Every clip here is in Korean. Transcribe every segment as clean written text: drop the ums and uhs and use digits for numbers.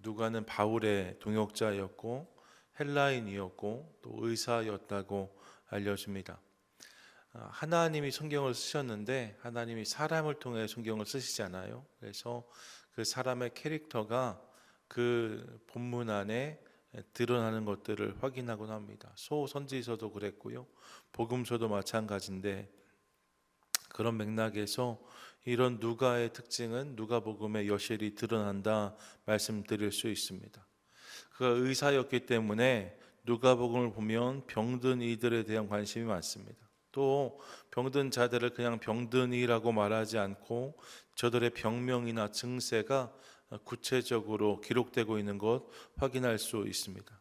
누가는 바울의 동역자였고 헬라인이었고 또 의사였다고 알려집니다. 하나님이 성경을 쓰셨는데 하나님이 사람을 통해 성경을 쓰시잖아요. 그래서 그 사람의 캐릭터가 그 본문 안에 드러나는 것들을 확인하곤 합니다. 소선지서도 그랬고요. 복음서도 마찬가지인데 그런 맥락에서 이런 누가의 특징은 누가복음의 여실히 드러난다 말씀드릴 수 있습니다. 그가 의사였기 때문에 누가복음을 보면 병든 이들에 대한 관심이 많습니다. 또 병든 자들을 그냥 병든이라고 말하지 않고 저들의 병명이나 증세가 구체적으로 기록되고 있는 것 확인할 수 있습니다.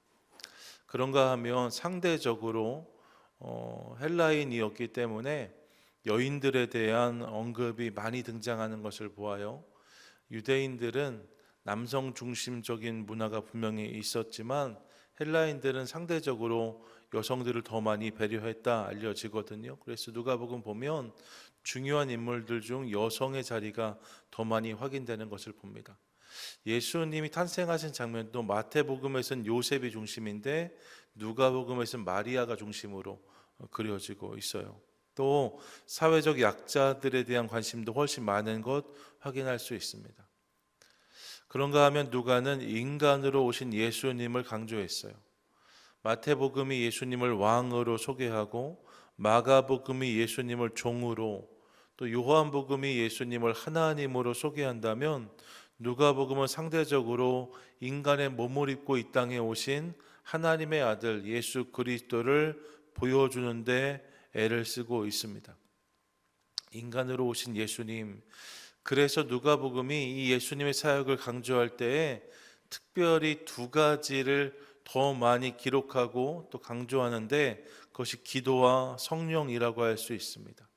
그런가 하면 상대적으로 헬라인이었기 때문에 여인들에 대한 언급이 많이 등장하는 것을 보아요. 유대인들은 남성 중심적인 문화가 분명히 있었지만 헬라인들은 상대적으로 여성들을 더 많이 배려했다 알려지거든요. 그래서 누가복음 보면 중요한 인물들 중 여성의 자리가 더 많이 확인되는 것을 봅니다. 예수님이 탄생하신 장면도 마태복음에서는 요셉이 중심인데 누가복음에서는 마리아가 중심으로 그려지고 있어요. 또 사회적 약자들에 대한 관심도 훨씬 많은 것 확인할 수 있습니다. 그런가 하면 누가는 인간으로 오신 예수님을 강조했어요. 마태복음이 예수님을 왕으로 소개하고 마가복음이 예수님을 종으로 또 요한복음이 예수님을 하나님으로 소개한다면 누가복음은 상대적으로 인간의 몸을 입고 이 땅에 오신 하나님의 아들 예수 그리스도를 보여주는데 애를 쓰고 있습니다. 인간으로 오신 예수님, 그래서 누가복음이 이 예수님의 사역을 강조할 때에 특별히 두 가지를 더 많이 기록하고 또 강조하는데 그것이 기도와 성령이라고 할 수 있습니다.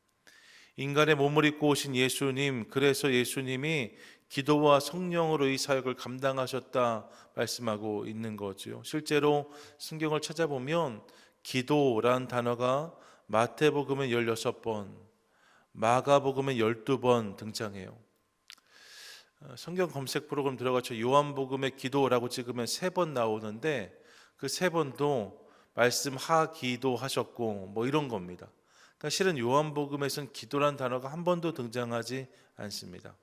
인간의 몸을 입고 오신 예수님, 그래서 예수님이 기도와 성령으로 이 사역을 감당하셨다 말씀하고 있는 거죠. 실제로 성경을 찾아보면 기도란 단어가 마태복음은 16번, 마가복음은 12번 등장해요. 성경 검색 프로그램 들어가서 요한복음의 기도라고 찍으면 3번 나오는데 그 3번도 말씀하기도 하셨고 뭐 이런 겁니다. 그러니까 실은 요한복음에서는 기도란 단어가 한 번도 등장하지 않습니다.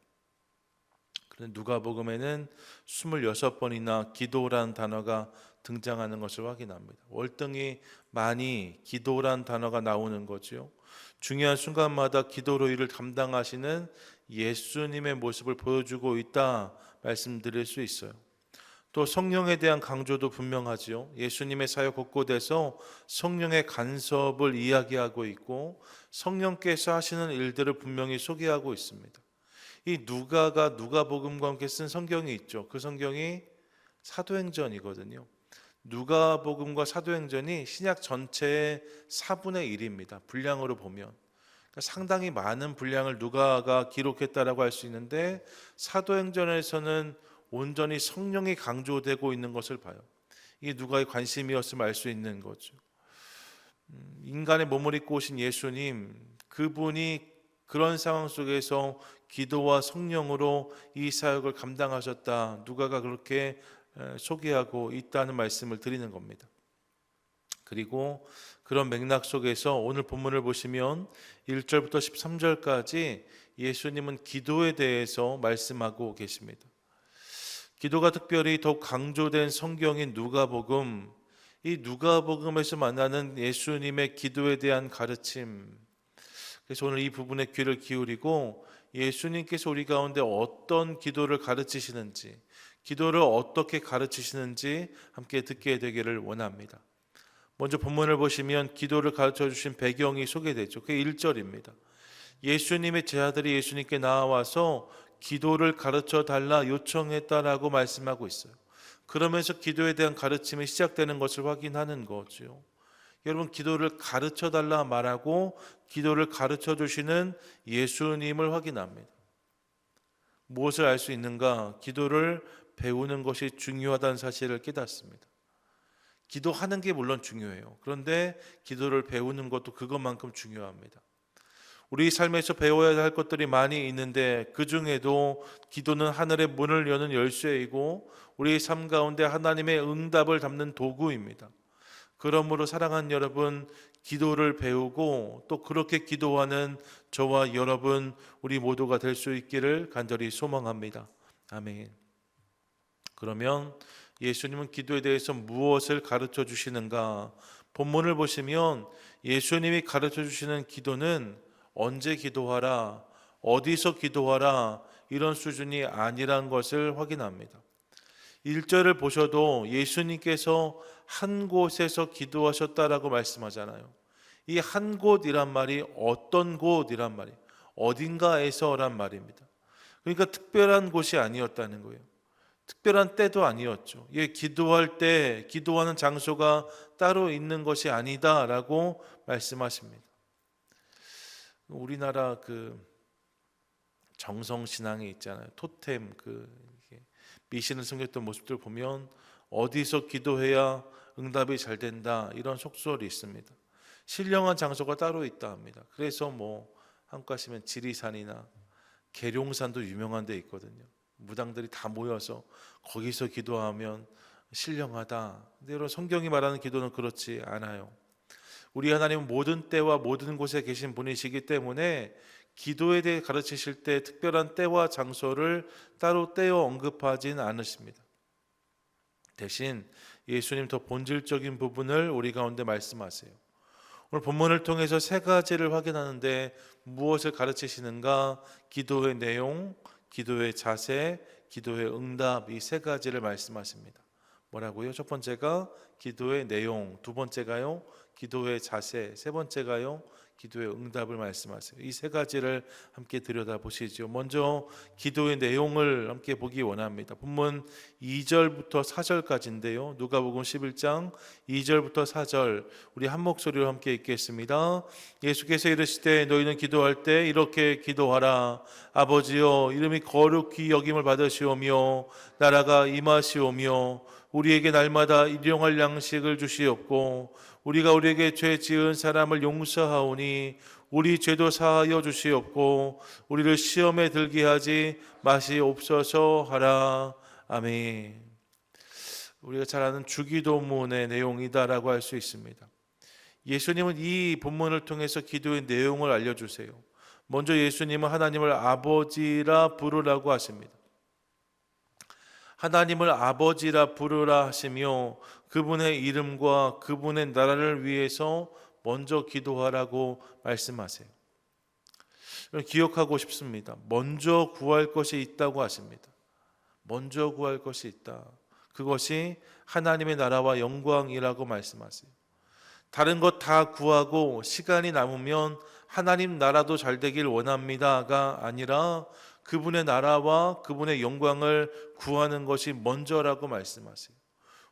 그런데 누가복음에는 26번이나 기도란 단어가 등장하는 것을 확인합니다. 월등히 많이 기도란 단어가 나오는 거죠. 중요한 순간마다 기도로 일을 감당하시는 예수님의 모습을 보여주고 있다 말씀드릴 수 있어요. 또 성령에 대한 강조도 분명하지요. 예수님의 사역 곳곳에서 성령의 간섭을 이야기하고 있고 성령께서 하시는 일들을 분명히 소개하고 있습니다. 이 누가가 누가복음과 함께 쓴 성경이 있죠. 그 성경이 사도행전이거든요. 누가복음과 사도행전이 신약 전체의 4분의 1입니다. 분량으로 보면. 그러니까 상당히 많은 분량을 누가가 기록했다라고 할 수 있는데 사도행전에서는 온전히 성령이 강조되고 있는 것을 봐요. 이게 누가의 관심이었음을 알 수 있는 거죠. 인간의 몸을 입고 오신 예수님, 그분이 그런 상황 속에서 기도와 성령으로 이 사역을 감당하셨다. 누가가 그렇게 소개하고 있다는 말씀을 드리는 겁니다. 그리고 그런 맥락 속에서 오늘 본문을 보시면 1절부터 13절까지 예수님은 기도에 대해서 말씀하고 계십니다. 기도가 특별히 더욱 강조된 성경인 누가복음, 이 누가복음에서 만나는 예수님의 기도에 대한 가르침, 그래서 오늘 이 부분에 귀를 기울이고 예수님께서 우리 가운데 어떤 기도를 가르치시는지, 기도를 어떻게 가르치시는지 함께 듣게 되기를 원합니다. 먼저 본문을 보시면 기도를 가르쳐 주신 배경이 소개되죠. 그게 1절입니다. 예수님의 제자들이 예수님께 나와서 기도를 가르쳐 달라 요청했다라고 말씀하고 있어요. 그러면서 기도에 대한 가르침이 시작되는 것을 확인하는 거죠. 여러분, 기도를 가르쳐 달라 말하고 기도를 가르쳐 주시는 예수님을 확인합니다. 무엇을 알 수 있는가? 기도를 배우는 것이 중요하다는 사실을 깨닫습니다. 기도하는 게 물론 중요해요. 그런데 기도를 배우는 것도 그것만큼 중요합니다. 우리 삶에서 배워야 할 것들이 많이 있는데 그 중에도 기도는 하늘의 문을 여는 열쇠이고 우리 삶 가운데 하나님의 응답을 담는 도구입니다. 그러므로 사랑하는 여러분, 기도를 배우고 또 그렇게 기도하는 저와 여러분 우리 모두가 될 수 있기를 간절히 소망합니다. 아멘. 그러면 예수님은 기도에 대해서 무엇을 가르쳐 주시는가? 본문을 보시면 예수님이 가르쳐 주시는 기도는 언제 기도하라, 어디서 기도하라 이런 수준이 아니란 것을 확인합니다. 1절을 보셔도 예수님께서 한 곳에서 기도하셨다라고 말씀하잖아요. 이 한 곳이란 말이 어떤 곳이란 말이에요. 어딘가에서란 말입니다. 그러니까 특별한 곳이 아니었다는 거예요. 특별한 때도 아니었죠. 기도할 때 기도하는 장소가 따로 있는 것이 아니다라고 말씀하십니다. 우리나라 그 정성 신앙이 있잖아요. 토템 미신을 숨겼던 모습들 보면 어디서 기도해야 응답이 잘 된다 이런 속설이 있습니다. 신령한 장소가 따로 있다 합니다. 그래서 한국 가시면 지리산이나 계룡산도 유명한 데 있거든요. 무당들이 다 모여서 거기서 기도하면 신령하다. 근데 여러분, 성경이 말하는 기도는 그렇지 않아요. 우리 하나님은 모든 때와 모든 곳에 계신 분이시기 때문에 기도에 대해 가르치실 때 특별한 때와 장소를 따로 떼어 언급하진 않으십니다. 대신 예수님 더 본질적인 부분을 우리 가운데 말씀하세요. 오늘 본문을 통해서 세 가지를 확인하는데 무엇을 가르치시는가? 기도의 내용, 기도의 자세, 기도의 응답, 이 세 가지를 말씀하십니다. 뭐라고요? 첫 번째가 기도의 내용, 두 번째가요 기도의 자세, 세 번째가요 기도의 응답을 말씀하세요. 이 세 가지를 함께 들여다보시죠. 먼저 기도의 내용을 함께 보기 원합니다. 본문 2절부터 4절까지인데요. 누가복음 11장 2절부터 4절 우리 한 목소리로 함께 읽겠습니다. 예수께서 이르시되 너희는 기도할 때 이렇게 기도하라. 아버지여, 이름이 거룩히 여김을 받으시오며 나라가 임하시오며 우리에게 날마다 일용할 양식을 주시옵고 우리가 우리에게 죄 지은 사람을 용서하오니 우리 죄도 사하여 주시옵고 우리를 시험에 들게 하지 마시옵소서 하라. 아멘. 우리가 잘 아는 주기도문의 내용이다라고 할 수 있습니다. 예수님은 이 본문을 통해서 기도의 내용을 알려주세요. 먼저 예수님은 하나님을 아버지라 부르라고 하십니다. 하나님을 아버지라 부르라 하시며 그분의 이름과 그분의 나라를 위해서 먼저 기도하라고 말씀하세요. 기억하고 싶습니다. 먼저 구할 것이 있다고 하십니다. 먼저 구할 것이 있다. 그것이 하나님의 나라와 영광이라고 말씀하세요. 다른 것 다 구하고 시간이 남으면 하나님 나라도 잘 되길 원합니다가 아니라 그분의 나라와 그분의 영광을 구하는 것이 먼저라고 말씀하세요.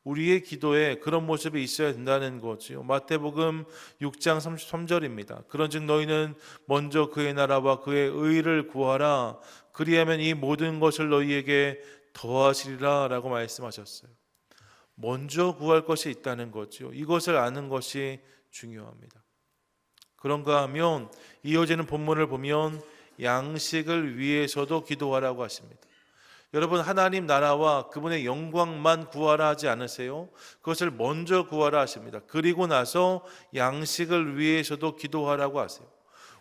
우리의 기도에 그런 모습이 있어야 된다는 거죠. 마태복음 6장 33절입니다. 그런즉 너희는 먼저 그의 나라와 그의 의를 구하라. 그리하면 이 모든 것을 너희에게 더하시리라 라고 말씀하셨어요. 먼저 구할 것이 있다는 거죠. 이것을 아는 것이 중요합니다. 그런가 하면 이어지는 본문을 보면 양식을 위해서도 기도하라고 하십니다. 여러분, 하나님 나라와 그분의 영광만 구하라 하지 않으세요? 그것을 먼저 구하라 하십니다. 그리고 나서 양식을 위해서도 기도하라고 하세요.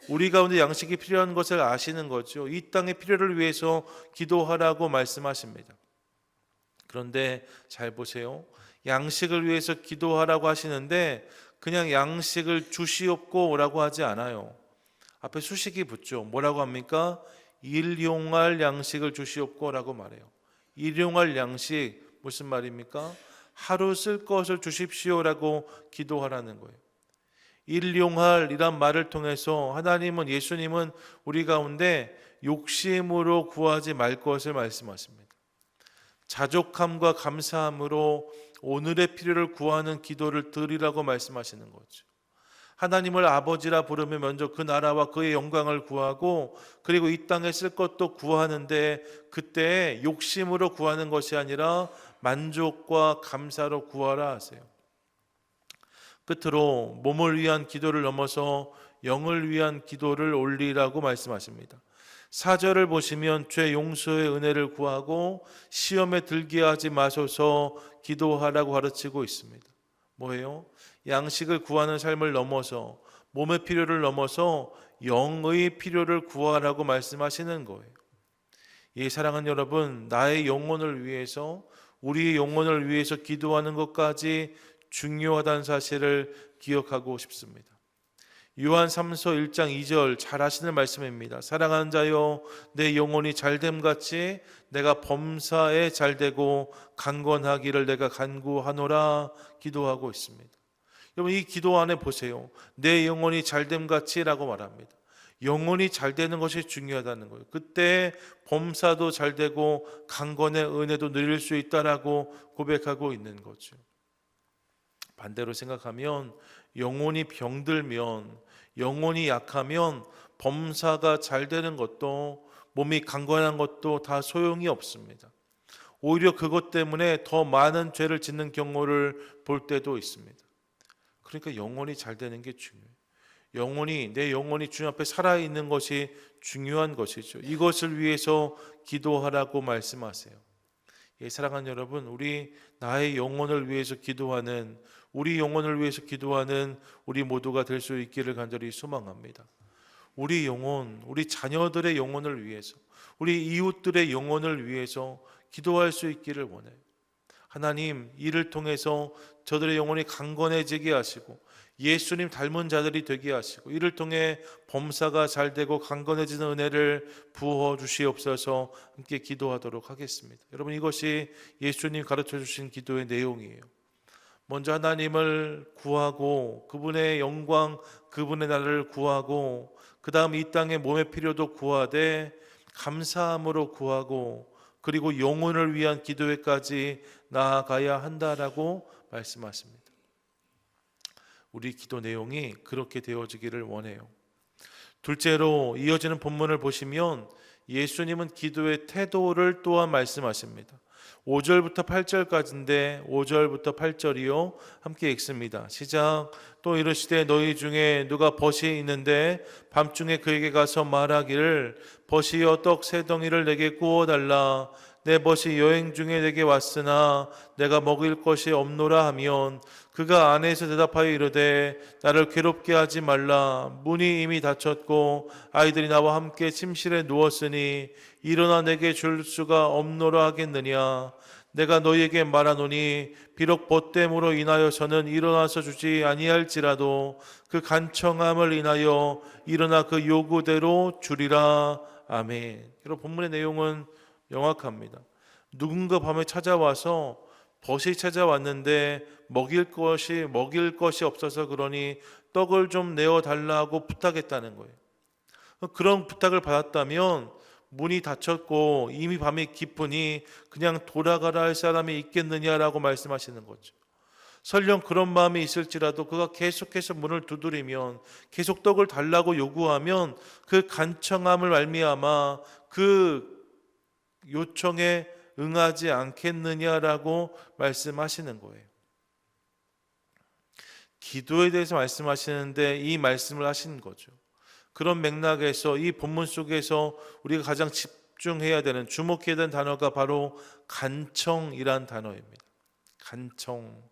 우리 가운데 양식이 필요한 것을 아시는 거죠. 이 땅의 필요를 위해서 기도하라고 말씀하십니다. 그런데 잘 보세요. 양식을 위해서 기도하라고 하시는데 그냥 양식을 주시옵고 라고 하지 않아요. 앞에 수식이 붙죠. 뭐라고 합니까? 일용할 양식을 주시옵고 라고 말해요. 일용할 양식 무슨 말입니까? 하루 쓸 것을 주십시오라고 기도하라는 거예요. 일용할이란 말을 통해서 하나님은, 예수님은 우리 가운데 욕심으로 구하지 말 것을 말씀하십니다. 자족함과 감사함으로 오늘의 필요를 구하는 기도를 드리라고 말씀하시는 거죠. 하나님을 아버지라 부르면 먼저 그 나라와 그의 영광을 구하고 그리고 이 땅에 쓸 것도 구하는데 그때 욕심으로 구하는 것이 아니라 만족과 감사로 구하라 하세요. 끝으로 몸을 위한 기도를 넘어서 영을 위한 기도를 올리라고 말씀하십니다. 4절을 보시면 죄 용서의 은혜를 구하고 시험에 들게 하지 마소서 기도하라고 가르치고 있습니다. 뭐예요? 양식을 구하는 삶을 넘어서 몸의 필요를 넘어서 영의 필요를 구하라고 말씀하시는 거예요. 이 사랑하는 여러분, 나의 영혼을 위해서, 우리의 영혼을 위해서 기도하는 것까지 중요하다는 사실을 기억하고 싶습니다. 요한 3서 1장 2절 잘 아시는 말씀입니다. 사랑하는 자여, 내 영혼이 잘됨같이 내가 범사에 잘되고 강건하기를 내가 간구하노라 기도하고 있습니다. 여러분, 이 기도 안에 보세요. 내 영혼이 잘됨같이 라고 말합니다. 영혼이 잘 되는 것이 중요하다는 거예요. 그때 범사도 잘 되고 강건의 은혜도 누릴 수 있다라고 고백하고 있는 거죠. 반대로 생각하면 영혼이 병들면, 영혼이 약하면 범사가 잘 되는 것도, 몸이 강건한 것도 다 소용이 없습니다. 오히려 그것 때문에 더 많은 죄를 짓는 경우를 볼 때도 있습니다. 그러니까 영혼이 잘 되는 게 중요해요. 내 영혼이 주님 앞에 살아있는 것이 중요한 것이죠. 이것을 위해서 기도하라고 말씀하세요. 예, 사랑하는 여러분, 나의 영혼을 위해서 기도하는, 우리 영혼을 위해서 기도하는 우리 모두가 될 수 있기를 간절히 소망합니다. 우리 영혼, 우리 자녀들의 영혼을 위해서, 우리 이웃들의 영혼을 위해서 기도할 수 있기를 원해요. 하나님, 이를 통해서 저들의 영혼이 강건해지게 하시고 예수님 닮은 자들이 되게 하시고, 이를 통해 범사가 잘 되고 강건해지는 은혜를 부어 주시옵소서. 함께 기도하도록 하겠습니다. 여러분, 이것이 예수님 가르쳐 주신 기도의 내용이에요. 먼저 하나님을 구하고 그분의 영광, 그분의 나라를 구하고, 그 다음 이 땅의 몸의 필요도 구하되 감사함으로 구하고, 그리고 영혼을 위한 기도회까지 나아가야 한다라고 말씀하십니다. 우리 기도 내용이 그렇게 되어지기를 원해요. 둘째로 이어지는 본문을 보시면 예수님은 기도의 태도를 또한 말씀하십니다. 5절부터 8절까지인데 5절부터 8절이요 함께 읽습니다. 시작. 또 이르시되 너희 중에 누가 벗이 있는데 밤중에 그에게 가서 말하기를 벗이여 떡 세 덩이를 내게 구워달라. 내 벗이 여행 중에 내게 왔으나 내가 먹을 것이 없노라 하면 그가 안에서 대답하여 이르되 나를 괴롭게 하지 말라. 문이 이미 닫혔고 아이들이 나와 함께 침실에 누웠으니 일어나 내게 줄 수가 없노라 하겠느냐. 내가 너희에게 말하노니 비록 벗됨으로 인하여서는 일어나서 주지 아니할지라도 그 간청함을 인하여 일어나 그 요구대로 주리라. 아멘. 여러분, 본문의 내용은 명확합니다. 누군가 밤에 찾아와서 벗이 찾아왔는데 먹일 것이 없어서 그러니 떡을 좀 내어달라고 부탁했다는 거예요. 그런 부탁을 받았다면 문이 닫혔고 이미 밤이 깊으니 그냥 돌아가라 할 사람이 있겠느냐라고 말씀하시는 거죠. 설령 그런 마음이 있을지라도 그가 계속해서 문을 두드리면, 계속 떡을 달라고 요구하면 그 간청함을 말미암아 그 요청에 응하지 않겠느냐라고 말씀하시는 거예요. 기도에 대해서 말씀하시는데 이 말씀을 하신 거죠. 그런 맥락에서 이 본문 속에서 우리가 가장 집중해야 되는, 주목해야 되는 단어가 바로 간청이란 단어입니다. 간청.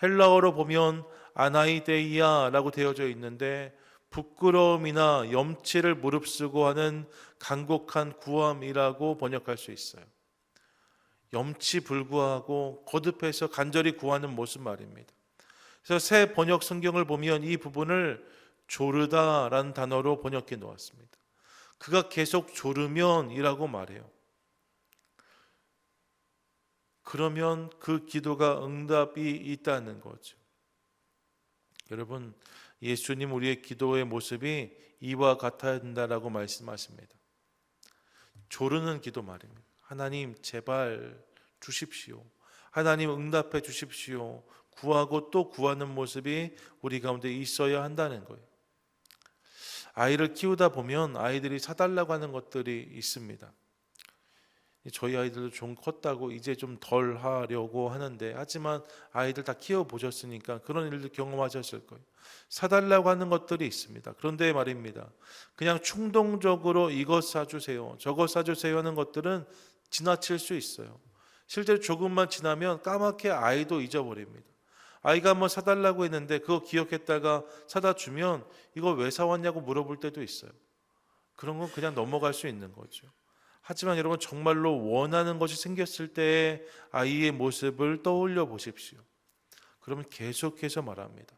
헬라어로 보면 아나이데이아라고 되어져 있는데 부끄러움이나 염치를 무릅쓰고 하는 간곡한 구함이라고 번역할 수 있어요. 염치불구하고 거듭해서 간절히 구하는 모습 말입니다. 그래서 새 번역 성경을 보면 이 부분을 조르다라는 단어로 번역해 놓았습니다. 그가 계속 조르면이라고 말해요. 그러면 그 기도가 응답이 있다는 거죠. 여러분, 예수님 우리의 기도의 모습이 이와 같아야 된다라고 말씀하십니다. 조르는 기도 말입니다. 하나님 제발 주십시오. 하나님 응답해 주십시오. 구하고 또 구하는 모습이 우리 가운데 있어야 한다는 거예요. 아이를 키우다 보면 아이들이 사달라고 하는 것들이 있습니다. 저희 아이들도 좀 컸다고 이제 좀 덜 하려고 하는데, 하지만 아이들 다 키워보셨으니까 그런 일도 경험하셨을 거예요. 사달라고 하는 것들이 있습니다. 그런데 말입니다, 그냥 충동적으로 이것 사주세요, 저것 사주세요 하는 것들은 지나칠 수 있어요. 실제로 조금만 지나면 까맣게 아이도 잊어버립니다. 아이가 한번 사달라고 했는데 그거 기억했다가 사다 주면 이거 왜 사왔냐고 물어볼 때도 있어요. 그런 건 그냥 넘어갈 수 있는 거죠. 하지만 여러분, 정말로 원하는 것이 생겼을 때 아이의 모습을 떠올려 보십시오. 그러면 계속해서 말합니다.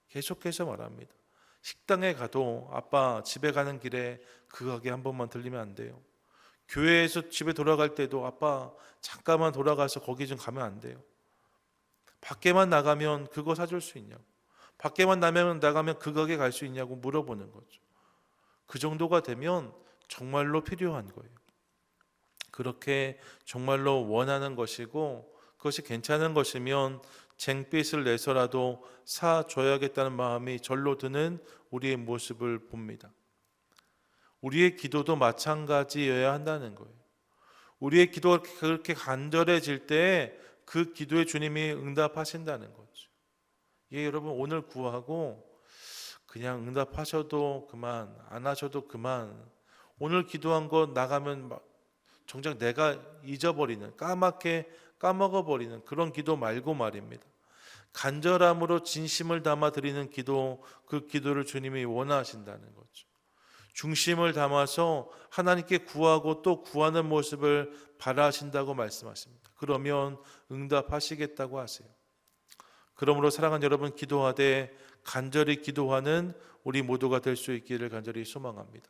계속해서 말합니다. 식당에 가도 아빠 집에 가는 길에 그 가게 한 번만 들리면 안 돼요. 교회에서 집에 돌아갈 때도 아빠 잠깐만 돌아가서 거기 좀 가면 안 돼요. 밖에만 나가면 그거 사줄 수 있냐고, 밖에만 나가면 그 가게 갈 수 있냐고 물어보는 거죠. 그 정도가 되면 정말로 필요한 거예요. 그렇게 정말로 원하는 것이고 그것이 괜찮은 것이면 쟁빛을 내서라도 사줘야겠다는 마음이 절로 드는 우리의 모습을 봅니다. 우리의 기도도 마찬가지여야 한다는 거예요. 우리의 기도가 그렇게 간절해질 때 그 기도에 주님이 응답하신다는 거죠. 예, 여러분, 오늘 구하고 그냥 응답하셔도 그만, 안 하셔도 그만, 오늘 기도한 거 나가면 정작 내가 잊어버리는, 까맣게 까먹어버리는 그런 기도 말고 말입니다, 간절함으로 진심을 담아 드리는 기도, 그 기도를 주님이 원하신다는 거죠. 중심을 담아서 하나님께 구하고 또 구하는 모습을 바라신다고 말씀하십니다. 그러면 응답하시겠다고 하세요. 그러므로 사랑하는 여러분, 기도하되 간절히 기도하는 우리 모두가 될 수 있기를 간절히 소망합니다.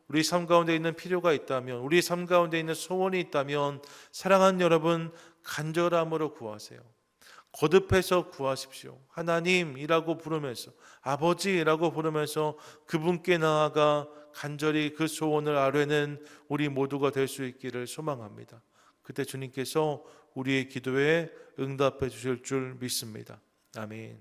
우리 삶 가운데 있는 필요가 있다면, 우리 삶 가운데 있는 소원이 있다면 사랑하는 여러분, 간절함으로 구하세요. 거듭해서 구하십시오. 하나님이라고 부르면서, 아버지라고 부르면서 그분께 나아가 간절히 그 소원을 아뢰는 우리 모두가 될 수 있기를 소망합니다. 그때 주님께서 우리의 기도에 응답해 주실 줄 믿습니다. 아멘.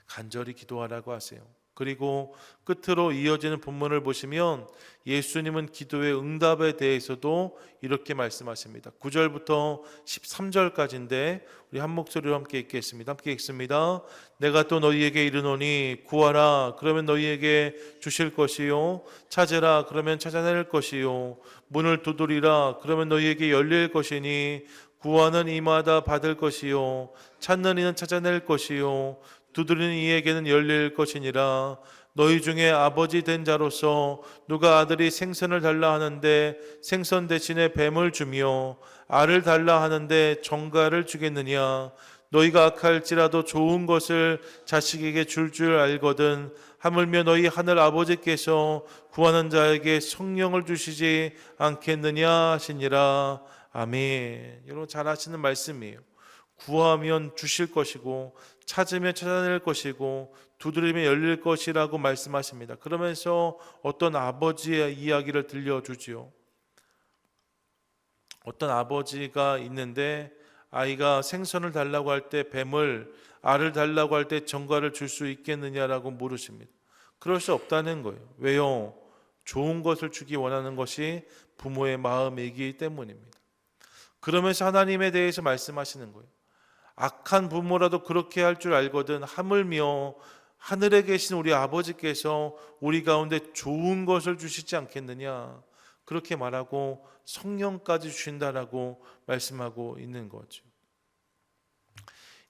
간절히 기도하라고 하세요. 그리고 끝으로 이어지는 본문을 보시면 예수님은 기도의 응답에 대해서도 이렇게 말씀하십니다. 9절부터 13절까지인데 우리 한 목소리로 함께 읽겠습니다. 함께 읽습니다. 내가 또 너희에게 이르노니 구하라 그러면 너희에게 주실 것이요, 찾으라 그러면 찾아낼 것이요, 문을 두드리라 그러면 너희에게 열릴 것이니 구하는 이마다 받을 것이요, 찾는 이는 찾아낼 것이요, 두드리는 이에게는 열릴 것이니라. 너희 중에 아버지 된 자로서 누가 아들이 생선을 달라 하는데 생선 대신에 뱀을 주며 알을 달라 하는데 정갈을 주겠느냐. 너희가 악할지라도 좋은 것을 자식에게 줄 알거든 하물며 너희 하늘 아버지께서 구하는 자에게 성령을 주시지 않겠느냐 하시니라. 아멘. 여러분, 잘 아시는 말씀이에요. 구하면 주실 것이고 찾으면 찾아낼 것이고 두드리면 열릴 것이라고 말씀하십니다. 그러면서 어떤 아버지의 이야기를 들려주지요. 어떤 아버지가 있는데 아이가 생선을 달라고 할 때 뱀을, 알을 달라고 할 때 정갈을 줄 수 있겠느냐라고 물으십니다. 그럴 수 없다는 거예요. 왜요? 좋은 것을 주기 원하는 것이 부모의 마음이기 때문입니다. 그러면서 하나님에 대해서 말씀하시는 거예요. 악한 부모라도 그렇게 할 줄 알거든 하물며 하늘에 계신 우리 아버지께서 우리 가운데 좋은 것을 주시지 않겠느냐, 그렇게 말하고 성령까지 주신다라고 말씀하고 있는 거죠.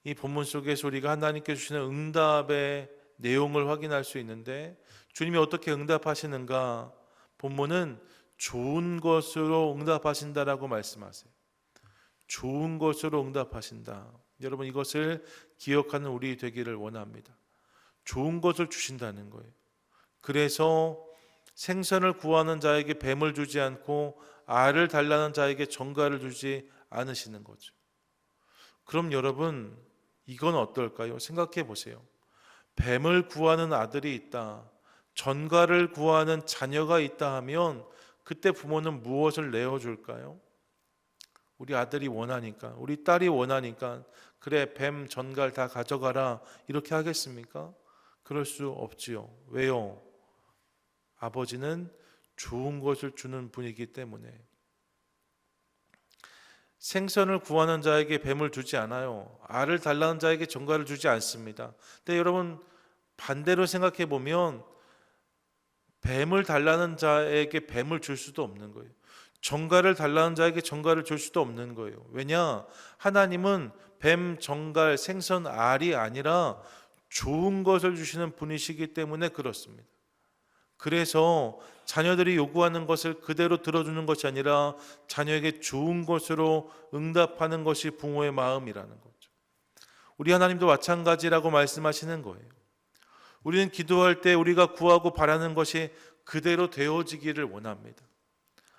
이 본문 속에서 우리가 하나님께 주시는 응답의 내용을 확인할 수 있는데 주님이 어떻게 응답하시는가? 본문은 좋은 것으로 응답하신다라고 말씀하세요. 좋은 것으로 응답하신다. 여러분, 이것을 기억하는 우리 되기를 원합니다. 좋은 것을 주신다는 거예요. 그래서 생선을 구하는 자에게 뱀을 주지 않고 알을 달라는 자에게 정갈을 주지 않으시는 거죠. 그럼 여러분, 이건 어떨까요? 생각해 보세요. 뱀을 구하는 아들이 있다, 전갈을 구하는 자녀가 있다 하면 그때 부모는 무엇을 내어줄까요? 우리 아들이 원하니까, 우리 딸이 원하니까 그래 뱀 전갈 다 가져가라 이렇게 하겠습니까? 그럴 수 없지요. 왜요? 아버지는 좋은 것을 주는 분이기 때문에. 생선을 구하는 자에게 뱀을 주지 않아요. 알을 달라는 자에게 정갈을 주지 않습니다. 근데 여러분 반대로 생각해 보면 뱀을 달라는 자에게 뱀을 줄 수도 없는 거예요. 정갈을 달라는 자에게 정갈을 줄 수도 없는 거예요. 왜냐? 하나님은 뱀, 정갈, 생선, 알이 아니라 좋은 것을 주시는 분이시기 때문에 그렇습니다. 그래서 자녀들이 요구하는 것을 그대로 들어주는 것이 아니라 자녀에게 좋은 것으로 응답하는 것이 부모의 마음이라는 거죠. 우리 하나님도 마찬가지라고 말씀하시는 거예요. 우리는 기도할 때 우리가 구하고 바라는 것이 그대로 되어지기를 원합니다.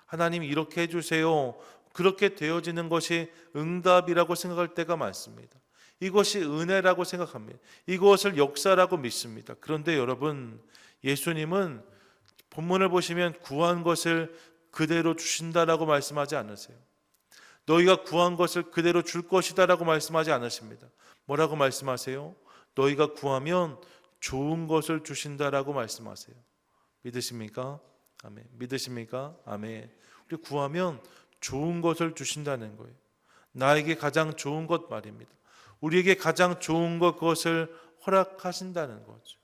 하나님 이렇게 해주세요. 그렇게 되어지는 것이 응답이라고 생각할 때가 많습니다. 이것이 은혜라고 생각합니다. 이것을 역사라고 믿습니다. 그런데 여러분, 예수님은 본문을 보시면 구한 것을 그대로 주신다라고 말씀하지 않으세요. 너희가 구한 것을 그대로 줄 것이다라고 말씀하지 않으십니다. 뭐라고 말씀하세요? 너희가 구하면 좋은 것을 주신다라고 말씀하세요. 믿으십니까? 아멘. 믿으십니까? 아멘. 우리 구하면 좋은 것을 주신다는 거예요. 나에게 가장 좋은 것 말입니다. 우리에게 가장 좋은 것, 그것을 허락하신다는 거죠.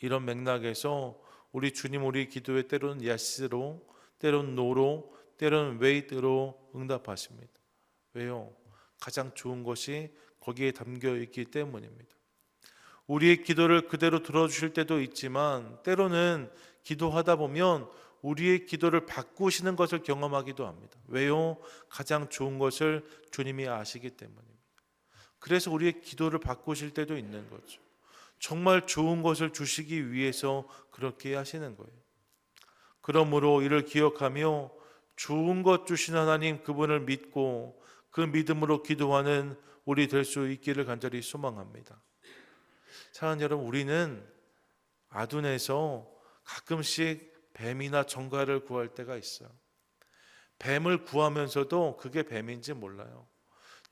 이런 맥락에서 우리 주님 우리 기도에 때로는 예스로, 때로는 노로, 때로는 웨이트로 응답하십니다. 왜요? 가장 좋은 것이 거기에 담겨 있기 때문입니다. 우리의 기도를 그대로 들어주실 때도 있지만 때로는 기도하다 보면 우리의 기도를 바꾸시는 것을 경험하기도 합니다. 왜요? 가장 좋은 것을 주님이 아시기 때문입니다. 그래서 우리의 기도를 바꾸실 때도 있는 거죠. 정말 좋은 것을 주시기 위해서 그렇게 하시는 거예요. 그러므로 이를 기억하며 좋은 것 주신 하나님 그분을 믿고 그 믿음으로 기도하는 우리 될 수 있기를 간절히 소망합니다. 사랑하는 여러분, 우리는 아둔해서 가끔씩 뱀이나 정갈을 구할 때가 있어요. 뱀을 구하면서도 그게 뱀인지 몰라요.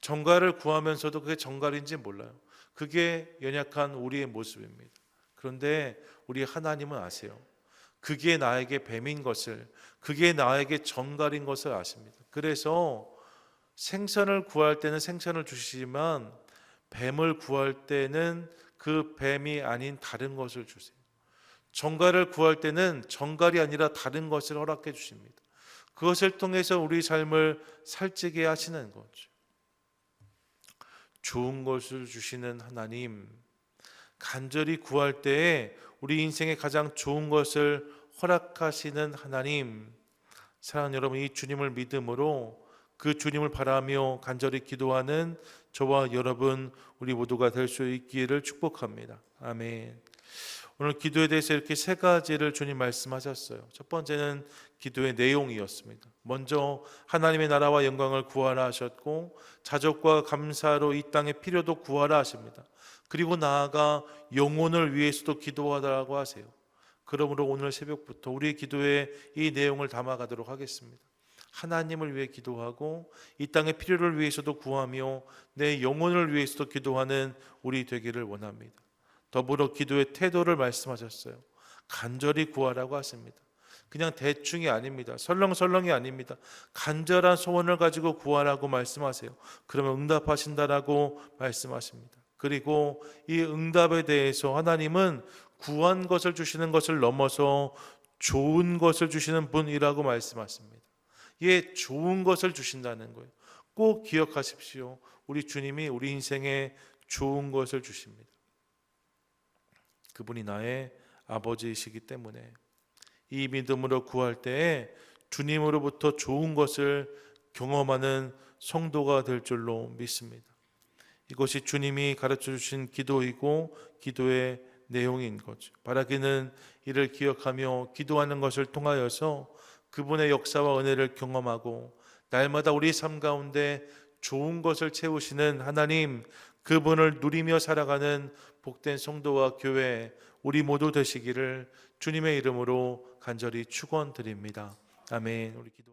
정갈을 구하면서도 그게 정갈인지 몰라요. 그게 연약한 우리의 모습입니다. 그런데 우리 하나님은 아세요. 그게 나에게 뱀인 것을, 그게 나에게 정갈인 것을 아십니다. 그래서 생선을 구할 때는 생선을 주시지만 뱀을 구할 때는 그 뱀이 아닌 다른 것을 주세요. 정갈을 구할 때는 정갈이 아니라 다른 것을 허락해 주십니다. 그것을 통해서 우리 삶을 살찌게 하시는 거죠. 좋은 것을 주시는 하나님, 간절히 구할 때에 우리 인생에 가장 좋은 것을 허락하시는 하나님, 사랑하는 여러분, 이 주님을 믿음으로 그 주님을 바라며 간절히 기도하는 저와 여러분 우리 모두가 될 수 있기를 축복합니다. 아멘. 오늘 기도에 대해서 이렇게 세 가지를 주님 말씀하셨어요. 첫 번째는 기도의 내용이었습니다. 먼저 하나님의 나라와 영광을 구하라 하셨고 자족과 감사로 이 땅의 필요도 구하라 하십니다. 그리고 나아가 영혼을 위해서도 기도하라고 하세요. 그러므로 오늘 새벽부터 우리의 기도에 이 내용을 담아가도록 하겠습니다. 하나님을 위해 기도하고 이 땅의 필요를 위해서도 구하며 내 영혼을 위해서도 기도하는 우리 되기를 원합니다. 더불어 기도의 태도를 말씀하셨어요. 간절히 구하라고 하십니다. 그냥 대충이 아닙니다. 설렁설렁이 아닙니다. 간절한 소원을 가지고 구하라고 말씀하세요. 그러면 응답하신다라고 말씀하십니다. 그리고 이 응답에 대해서 하나님은 구한 것을 주시는 것을 넘어서 좋은 것을 주시는 분이라고 말씀하십니다. 예, 좋은 것을 주신다는 거예요. 꼭 기억하십시오. 우리 주님이 우리 인생에 좋은 것을 주십니다. 그분이 나의 아버지이시기 때문에 이 믿음으로 구할 때에 주님으로부터 좋은 것을 경험하는 성도가 될 줄로 믿습니다. 이것이 주님이 가르쳐 주신 기도이고 기도의 내용인 거죠. 바라기는 이를 기억하며 기도하는 것을 통하여서 그분의 역사와 은혜를 경험하고 날마다 우리 삶 가운데 좋은 것을 채우시는 하나님, 그분을 누리며 살아가는 복된 성도와 교회 우리 모두 되시기를 주님의 이름으로 간절히 축원드립니다. 아멘. 우리 기도